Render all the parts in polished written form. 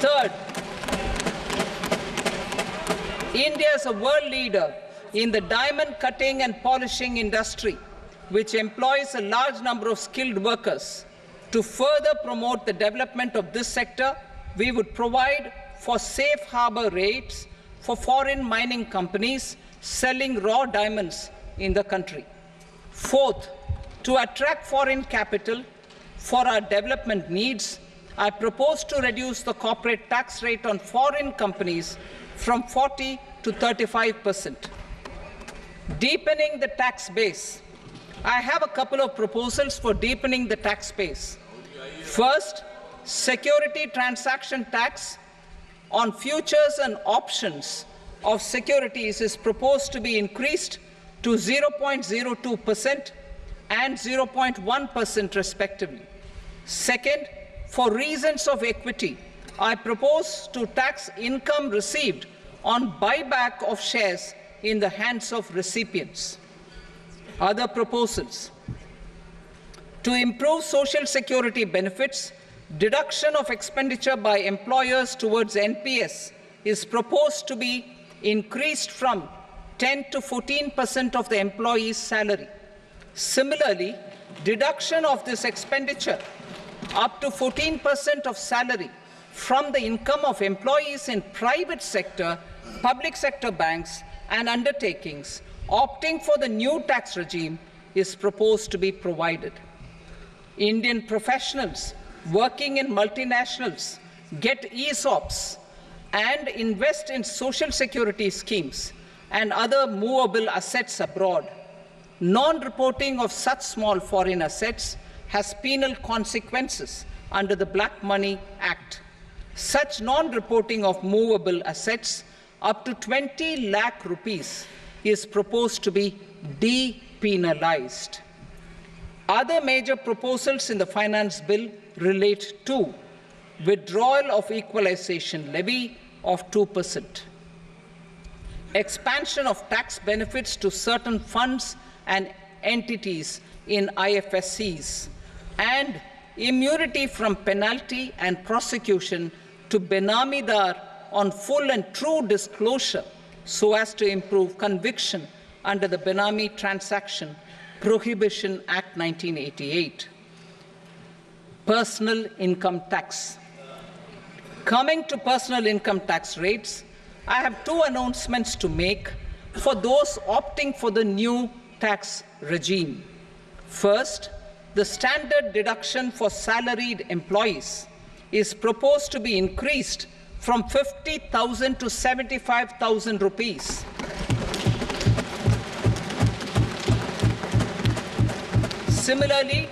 Third, India is a world leader in the diamond cutting and polishing industry, which employs a large number of skilled workers. To further promote the development of this sector, we would provide for safe harbor rates for foreign mining companies selling raw diamonds in the country. Fourth, to attract foreign capital for our development needs, I propose to reduce the corporate tax rate on foreign companies from 40 to 35%. Deepening the tax base. I have a couple of proposals for deepening the tax base. First, security transaction tax on futures and options of securities is proposed to be increased to 0.02% and 0.1% respectively. Second, for reasons of equity, I propose to tax income received on buyback of shares in the hands of recipients. Other proposals. To improve social security benefits, deduction of expenditure by employers towards NPS is proposed to be increased from 10 to 14% of the employee's salary. Similarly, deduction of this expenditure up to 14% of salary from the income of employees in private sector, public sector banks and undertakings opting for the new tax regime is proposed to be provided. Indian professionals working in multinationals get ESOPs and invest in social security schemes and other movable assets abroad. Non-reporting of such small foreign assets has penal consequences under the Black Money Act. Such non-reporting of movable assets up to 20 lakh rupees is proposed to be depenalized. Other major proposals in the finance bill relate to withdrawal of equalization levy of 2%, expansion of tax benefits to certain funds and entities in IFSCs, and immunity from penalty and prosecution to Benamidar on full and true disclosure so as to improve conviction under the Benami Transaction Prohibition Act 1988. Personal income tax. Coming to personal income tax rates, I have two announcements to make for those opting for the new tax regime. First, the standard deduction for salaried employees is proposed to be increased from 50,000 to 75,000 rupees. Similarly,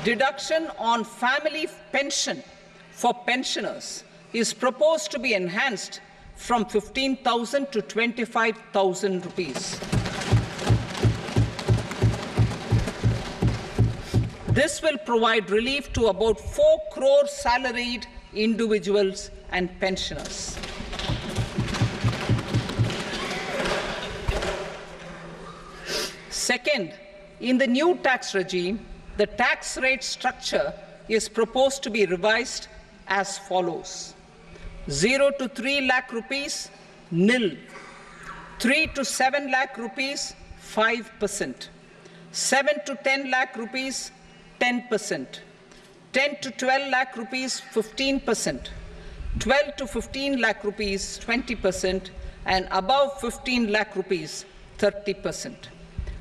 deduction on family pension for pensioners is proposed to be enhanced from 15,000 to 25,000 rupees. This will provide relief to about 4 crore salaried individuals and pensioners. Second, in the new tax regime, the tax rate structure is proposed to be revised as follows: 0 to 3 lakh rupees, nil; 3 to 7 lakh rupees, 5%; 7 to 10 lakh rupees, 10%; 10 to 12 lakh rupees, 15%; 12 to 15 lakh rupees, 20%; and above 15 lakh rupees, 30%.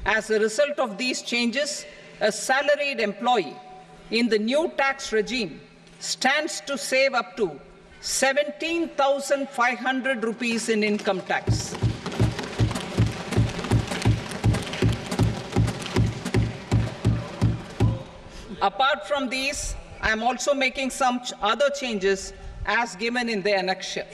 As a result of these changes, a salaried employee in the new tax regime stands to save up to 17,500 rupees in income tax. Apart from these, I am also making some other changes as given in the annexure.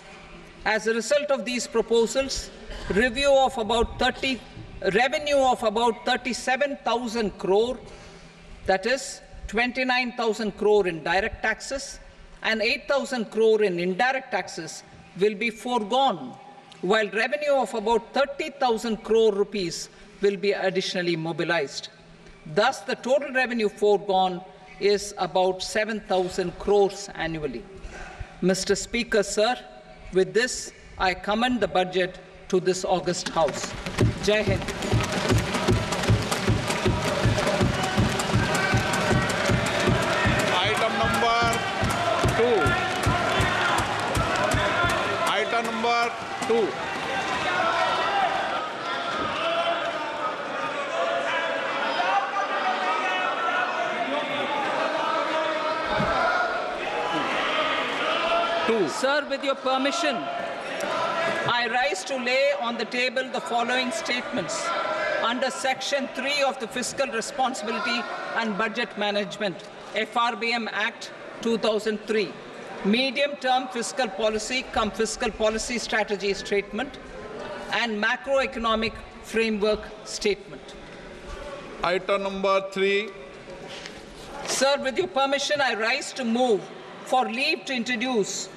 As a result of these proposals, revenue of about 37,000 crore, that is 29,000 crore in direct taxes and 8,000 crore in indirect taxes, will be foregone, while revenue of about 30,000 crore rupees will be additionally mobilized. Thus, the total revenue foregone is about 7,000 crores annually. Mr. Speaker, sir, with this, I commend the budget to this august House. Jai Hind. Item number 2. Item number 2. Sir, with your permission, I rise to lay on the table the following statements under Section 3 of the Fiscal Responsibility and Budget Management, FRBM Act 2003, medium-term fiscal policy cum fiscal policy strategy statement and macroeconomic framework statement. Item number 3. Sir, with your permission, I rise to move for leave to introduce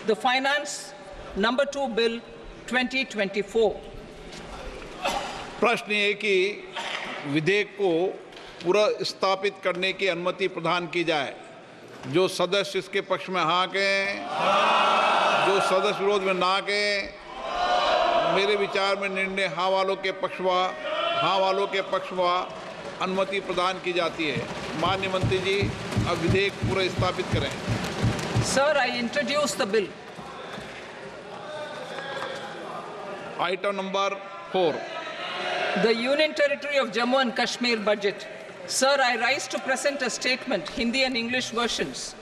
the Finance Number 2 Bill 2024. प्रश्न ये कि विधेयक को पुनर्स्थापित करने की अनुमति प्रदान की जाए। जो सदस्य इसके पक्ष में हाँ कहें, जो सदस्य विरोध में ना कहें। मेरे विचार में निर्णय हाँ वालों के पक्ष में अनुमति प्रदान की जाती है। माननीय मंत्री जी, अब विधेयक पुनर्स्थापित करें। Sir, I introduce the bill. Item number 4. The Union Territory of Jammu and Kashmir budget. Sir, I rise to present a statement, Hindi and English versions,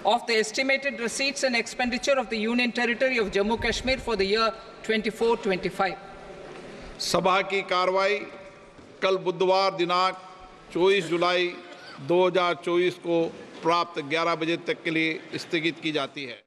of the estimated receipts and expenditure of the Union Territory of Jammu and Kashmir for the year 24-25. सभा की कार्रवाई कल बुधवार दिनांक 24 जुलाई 2024 को प्राप्त 11 बजे तक के लिए स्थगित की जाती है।